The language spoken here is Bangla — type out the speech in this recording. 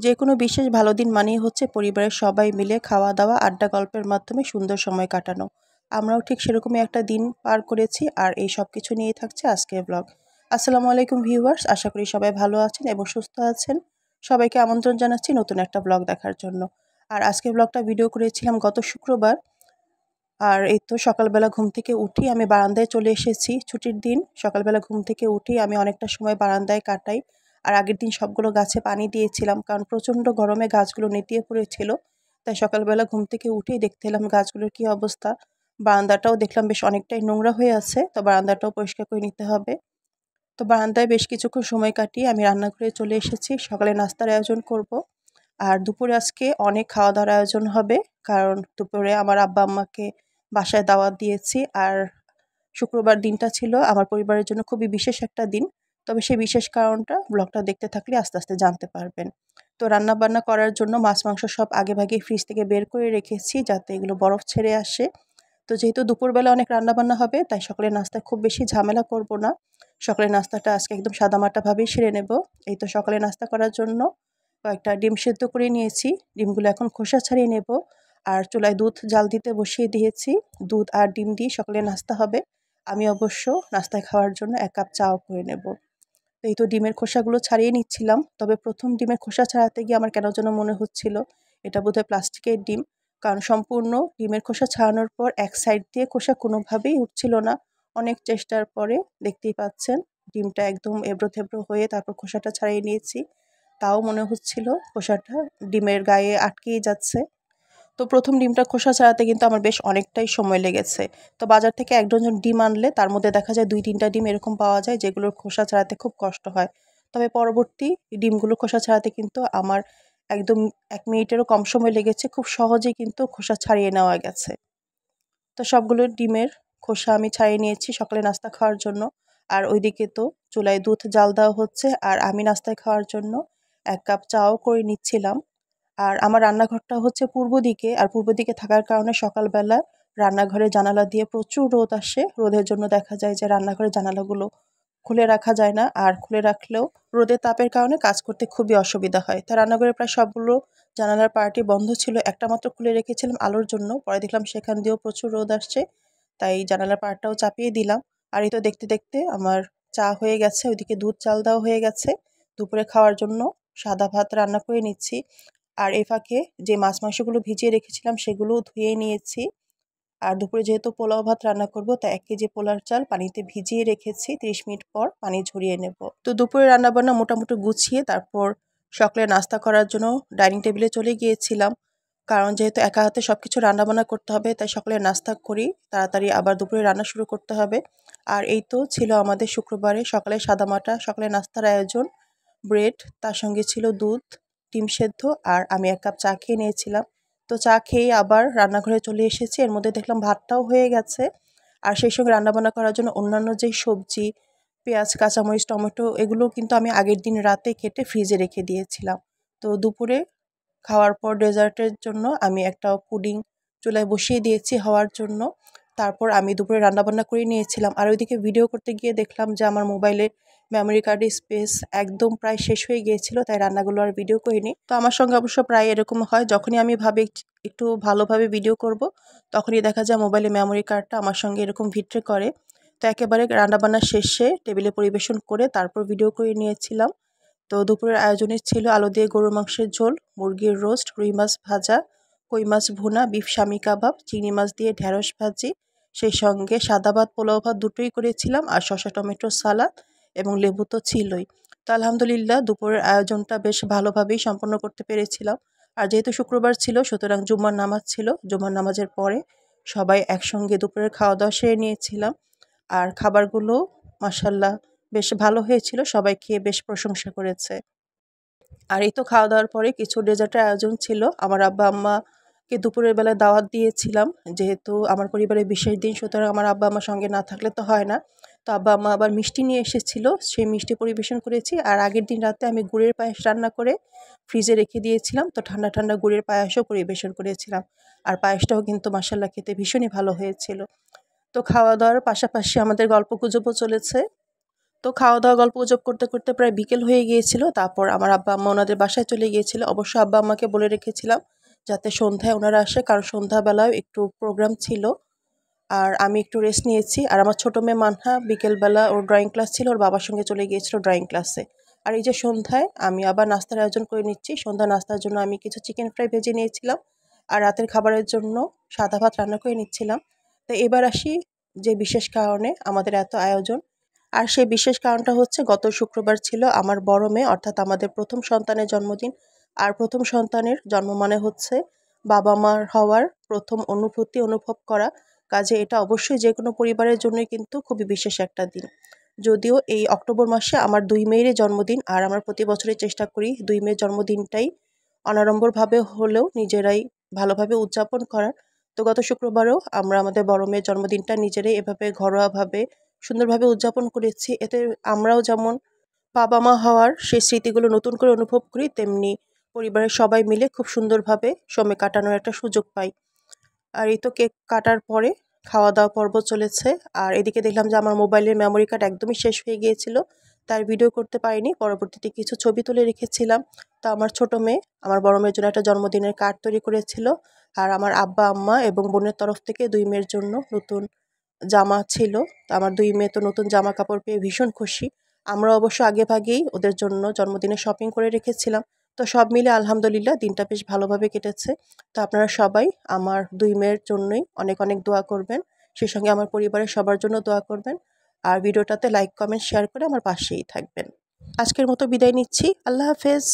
যেকোনো বিশেষ ভালো দিন মানেই হচ্ছে পরিবারের সবাই মিলে খাওয়া-দাওয়া, আড্ডা গল্পের মাধ্যমে সুন্দর সময় কাটানো। আমরাও ঠিক সেরকমই একটা দিন পার করেছি আর এই সবকিছু নিয়েই থাকছে আজকের ব্লগ। আসসালামু আলাইকুম ভিউয়ার্স, আশা করি সবাই ভালো আছেন এবং সুস্থ আছেন। সবাইকে আমন্ত্রণ জানাচ্ছি নতুন একটা ব্লগ দেখার জন্য। আর আজকের ব্লগটা ভিডিও করেছিলাম গত শুক্রবার। আর এই তো সকালবেলা ঘুম থেকে উঠি আমি বারান্দায় চলে এসেছি। ছুটির দিন সকালবেলা ঘুম থেকে উঠেই আমি অনেকটা সময় বারান্দায় কাটাই। আর আগের দিন সবগুলো গাছে পানি দিয়েছিলাম কারণ প্রচণ্ড গরমে গাছগুলো নেতিয়ে পড়েছিল। তাই সকালবেলা ঘুম থেকে উঠেই দেখতে এলাম গাছগুলোর কী অবস্থা। বারান্দাটাও দেখলাম বেশ অনেকটাই নোংরা হয়ে আছে, তো বারান্দাটাও পরিষ্কার করে নিতে হবে। তো বারান্দায় বেশ কিছুক্ষণ সময় কাটিয়ে আমি রান্নাঘরে চলে এসেছি। সকালে নাস্তার আয়োজন করব। আর দুপুরে আজকে অনেক খাওয়া-দাওয়ার আয়োজন হবে। কারণ দুপুরে আমার আব্বা-আম্মাকে বাসায় দাওয়াত দিয়েছি। আর শুক্রবার দিনটা ছিল আমার পরিবারের জন্য খুবই বিশেষ একটা দিন। তবে সেই বিশেষ কারণটা ব্লগটা দেখতে থাকলে আস্তে, আস্তে জানতে পারবেন। তো রান্না-বান্না করার জন্য মাছ-মাংস সব আগেভাগেই ফ্রিজ থেকে বের করে রেখেছি যাতে এগুলো বরফ ছেড়ে আসে। তো যেহেতু দুপুরবেলা অনেক রান্নাবান্না হবে তাই সকালের নাস্তায় খুব বেশি ঝামেলা করব না। সকালের নাস্তাটা আজকে একদম সাদামাটাভাবেই সেরে নেব। এই তো সকালে নাস্তা করার জন্য কয়েকটা ডিম সেদ্ধ করে নিয়েছি। ডিমগুলো এখন খোসা ছাড়িয়ে নেব। আর চুলায় দুধ জাল দিতে বসিয়ে দিয়েছি। দুধ আর ডিম দিয়ে সকালে নাস্তা হবে। আমি অবশ্য নাস্তায় খাওয়ার জন্য ১ কাপ চাও করে নেব। তো এই তো ডিমের খোসাগুলো ছাড়িয়ে নিচ্ছিলাম। তবে ১ম ডিমের খোসা ছাড়াতে গিয়ে আমার কেন যেন মনে হচ্ছিল এটা বোধহয় প্লাস্টিকের ডিম। কারণ সম্পূর্ণ ডিমের খোসা ছাড়ানোর পর এক সাইড দিয়ে খোসা কোনোভাবেই উঠছিল না। অনেক চেষ্টার পরে দেখতেই পাচ্ছেন ডিমটা একদম এবড়ো-থেবড়ো হয়ে তারপর খোসাটা ছাড়িয়ে নিয়েছি। তাও মনে হচ্ছিল খোসাটা ডিমের গায়ে আটকেই যাচ্ছে। তো ১ম ডিমটা খোসা ছাড়াতে কিন্তু আমার বেশ অনেকটাই সময় লেগেছে। তো বাজার থেকে ১ ডজন ডিম আনলে তার মধ্যে দেখা যায় ২-৩টা ডিম এরকম পাওয়া যায় যেগুলোর খোসা ছাড়াতে খুব কষ্ট হয়। তবে পরবর্তী ডিমগুলো খোসা ছাড়াতে কিন্তু আমার একদম ১ মিনিটেরও কম সময় লেগেছে। খুব সহজেই কিন্তু খোসা ছাড়িয়ে নেওয়া গেছে। তো সবগুলো ডিমের খোসা আমি ছাড়িয়ে নিয়েছি সকালে নাস্তা খাওয়ার জন্য। আর ওইদিকে তো চুলায় দুধ জাল দেওয়া হচ্ছে আর আমি নাস্তায় খাওয়ার জন্য ১ কাপ চাও করে নিচ্ছিলাম। আর আমার রান্নাঘরটা হচ্ছে পূর্ব দিকে। আর পূর্ব দিকে থাকার কারণে সকালবেলা রান্নাঘরের জানালা দিয়ে প্রচুর রোদ আসে। রোদের জন্য দেখা যায় যে রান্নাঘরের জানালাগুলো খুলে রাখা যায় না। আর খুলে রাখলেও রোদের তাপের কারণে কাজ করতে খুবই অসুবিধা হয়। তাই রান্নাঘরের প্রায় সবগুলো জানালার পার্টই বন্ধ ছিল। একটা মাত্র খুলে রেখেছিলাম আলোর জন্য। পরে দেখলাম সেখান দিয়েও প্রচুর রোদ আসছে। তাই জানালার পার্টটাও চাপিয়ে দিলাম। আর এই তো দেখতে, দেখতে আমার চা হয়ে গেছে। ওইদিকে দুধ জাল দেওয়া হয়ে গেছে। দুপুরে খাওয়ার জন্য সাদা ভাত রান্না করে নিচ্ছি। আর এই ফাঁকে যে মাছ-মাংসগুলো ভিজিয়ে রেখেছিলাম সেগুলোও ধুয়ে নিয়েছি। আর দুপুরে যেহেতু পোলাও ভাত রান্না করব তাই ১ কেজি পোলার চাল পানিতে ভিজিয়ে রেখেছি। ৩০ মিনিট পর পানি ঝরিয়ে নেব। তো দুপুরে রান্নাবান্না মোটামুটি গুছিয়ে তারপর সকালে নাস্তা করার জন্য ডাইনিং টেবিলে চলে গিয়েছিলাম। কারণ যেহেতু একা হাতে সবকিছু রান্নাবান্না করতে হবে তাই সকালে নাস্তা করি। তাড়াতাড়ি আবার দুপুরে রান্না শুরু করতে হবে। আর এই তো ছিল আমাদের শুক্রবারে সকালে সাদামাটা সকালে নাস্তার আয়োজন। ব্রেড, তার সঙ্গে ছিল দুধ, ডিম সেদ্ধ আর আমি ১ কাপ চা খেয়ে নিয়েছিলাম। তো চা খেয়েই আবার রান্নাঘরে চলে এসেছি। এর মধ্যে দেখলাম ভাতটাও হয়ে গেছে। আর সেই সঙ্গে রান্নাবান্না করার জন্য অন্যান্য যেই সবজি, পেঁয়াজ, কাঁচামরিচ, টমেটো এগুলোও কিন্তু আমি আগের দিন রাতে কেটে ফ্রিজে রেখে দিয়েছিলাম। তো দুপুরে খাওয়ার পর ডেজার্টের জন্য আমি একটা পুডিং চুলায় বসিয়ে দিয়েছি হওয়ার জন্য। তারপর আমি দুপুরে রান্নাবান্না করে নিয়েছিলাম। আর ওইদিকে ভিডিও করতে গিয়ে দেখলাম যে আমার মোবাইলে মেমোরি কার্ডের স্পেস একদম প্রায় শেষ হয়ে গিয়েছিল। তাই রান্নাগুলো আর ভিডিও করিনি। তো আমার সঙ্গে অবশ্য প্রায় এরকম হয় যখনই আমি ভাবি একটু ভালোভাবে ভিডিও করব, তখনই দেখা যায় মোবাইলে মেমোরি কার্ডটা আমার সঙ্গে এরকম ভিটরে করে। তো একেবারে রান্নাবান্না শেষে টেবিলে পরিবেশন করে তারপর ভিডিও করে নিয়েছিলাম। তো দুপুরের আয়োজনে ছিল আলু দিয়ে গরুর মাংসের ঝোল, মুরগির রোস্ট, রুই মাছ ভাজা, কই মাছ ভুনা, বিফ শামি কাবাব, চিংড়ি মাছ দিয়ে ঢেঁড়স ভাজি, সেই সঙ্গে সাদা ভাত, পোলাও ভাত দুটোই করেছিলাম আর শসা টমেটোর সালাদ এবং লেবু তো ছিলই। তো আলহামদুলিল্লাহ দুপুরের আয়োজনটা বেশ ভালোভাবেই সম্পন্ন করতে পেরেছিলাম। আর যেহেতু শুক্রবার ছিল সুতরাং জুম্মার নামাজ ছিল। জুম্মার নামাজের পরে সবাই একসঙ্গে দুপুরের খাওয়া-দাওয়া সেরে নিয়েছিলাম। আর খাবারগুলো মাশাআল্লাহ বেশ ভালো হয়েছিল। সবাই খেয়ে বেশ প্রশংসা করেছে। আর এই তো খাওয়া-দাওয়ার পরে কিছু ডেজার্টের আয়োজন ছিল। আমার আব্বা-আম্মাকে দুপুরের বেলায় দাওয়াত দিয়েছিলাম। যেহেতু আমার পরিবারের বিশেষ দিন সুতরাং আমার আব্বা-আম্মা সঙ্গে না থাকলে তো হয় না। তো আব্বা-আম্মা আবার মিষ্টি নিয়ে এসেছিল। সেই মিষ্টি পরিবেশন করেছি। আর আগের দিন রাতে আমি গুড়ের পায়েস রান্না করে ফ্রিজে রেখে দিয়েছিলাম। তো ঠান্ডা, ঠান্ডা গুড়ের পায়েসও পরিবেশন করেছিলাম। আর পায়েসটাও কিন্তু মাশাআল্লাহ খেতে ভীষণই ভালো হয়েছিল। তো খাওয়া-দাওয়ার পাশাপাশি আমাদের গল্পগুজবও চলেছে। তো খাওয়া দাওয়া গল্প গুজব করতে করতে প্রায় বিকেল হয়ে গিয়েছিল। তারপর আমার আব্বা আম্মা ওনাদের বাসায় চলে গিয়েছিল। অবশ্য আব্বা আম্মাকে বলে রেখেছিলাম যাতে সন্ধ্যায় ওনারা আসে, কারণ সন্ধ্যাবেলায় একটু প্রোগ্রাম ছিল। আর আমি একটু রেস্ট নিয়েছি। আর আমার ছোটো মেয়ে মানহা বিকেলবেলা ওর ড্রয়িং ক্লাস ছিল, ওর বাবার সঙ্গে চলে গিয়েছিল ড্রয়িং ক্লাসে। আর এই যে সন্ধ্যায় আমি আবার নাস্তার আয়োজন করে নিচ্ছি। সন্ধ্যা নাস্তার জন্য আমি কিছু চিকেন ফ্রাই ভেজে নিয়েছিলাম, আর রাতের খাবারের জন্য সাদা ভাত রান্না করে নিচ্ছিলাম। তো এবার আসি যে বিশেষ কারণে আমাদের এত আয়োজন। আর সেই বিশেষ কারণটা হচ্ছে গত শুক্রবার ছিল আমার বড় মেয়ে, অর্থাৎ আমাদের প্রথম সন্তানের জন্মদিন। আর প্রথম সন্তানের জন্ম মানে হচ্ছে বাবা মার হওয়ার প্রথম অনুভূতি অনুভব করা। কাজে এটা অবশ্যই যে কোনো পরিবারের জন্যই কিন্তু খুবই বিশেষ একটা দিন। যদিও এই অক্টোবর মাসে আমার 2 মেয়েরই জন্মদিন, আর আমরা প্রতি বছরই চেষ্টা করি 2 মেয়ের জন্মদিনটাই অনাড়ম্বরভাবে হলেও নিজেরাই ভালোভাবে উদযাপন করার। তো গত শুক্রবারেও আমরা আমাদের বড় মেয়ের জন্মদিনটা নিজেরাই এভাবে ঘরোয়াভাবে সুন্দরভাবে উদযাপন করেছি। এতে আমরাও যেমন বাবা মা হওয়ার সেই স্মৃতিগুলো নতুন করে অনুভব করি, তেমনি পরিবারের সবাই মিলে খুব সুন্দরভাবে সময় কাটানোর একটা সুযোগ পাই। আর এই তো কেক কাটার পরে খাওয়া দাওয়া পর্ব চলেছে। আর এদিকে দেখলাম যে আমার মোবাইলের মেমোরি কার্ড একদমই শেষ হয়ে গিয়েছিল, তাই ভিডিও করতে পারিনি। পরবর্তীতে কিছু ছবি তুলে রেখেছিলাম। তো আমার ছোট মেয়ে আমার বড় মেয়ের জন্য একটা জন্মদিনের কার্ড তৈরি করেছিল। আর আমার আব্বা আম্মা এবং বোনের তরফ থেকে 2 মেয়ের জন্য নতুন জামা ছিল। তো আমার 2 মেয়ে তো নতুন জামা কাপড় পেয়ে ভীষণ খুশি। আমরা অবশ্য আগেভাগেই ওদের জন্য জন্মদিনে শপিং করে রেখেছিলাম। তো সব মিলে আলহামদুলিল্লাহ দিনটা বেশ ভালোভাবে কেটেছে। তো আপনারা সবাই আমার 2 মেয়ের জন্যই অনেক অনেক দোয়া করবেন। সেই সঙ্গে আমার পরিবারের সবার জন্য দোয়া করবেন। আর ভিডিওটাতে লাইক, কমেন্ট, শেয়ার করে আমার পাশেই থাকবেন। আজকের মতো বিদায় নিচ্ছি। আল্লাহ হাফেজ।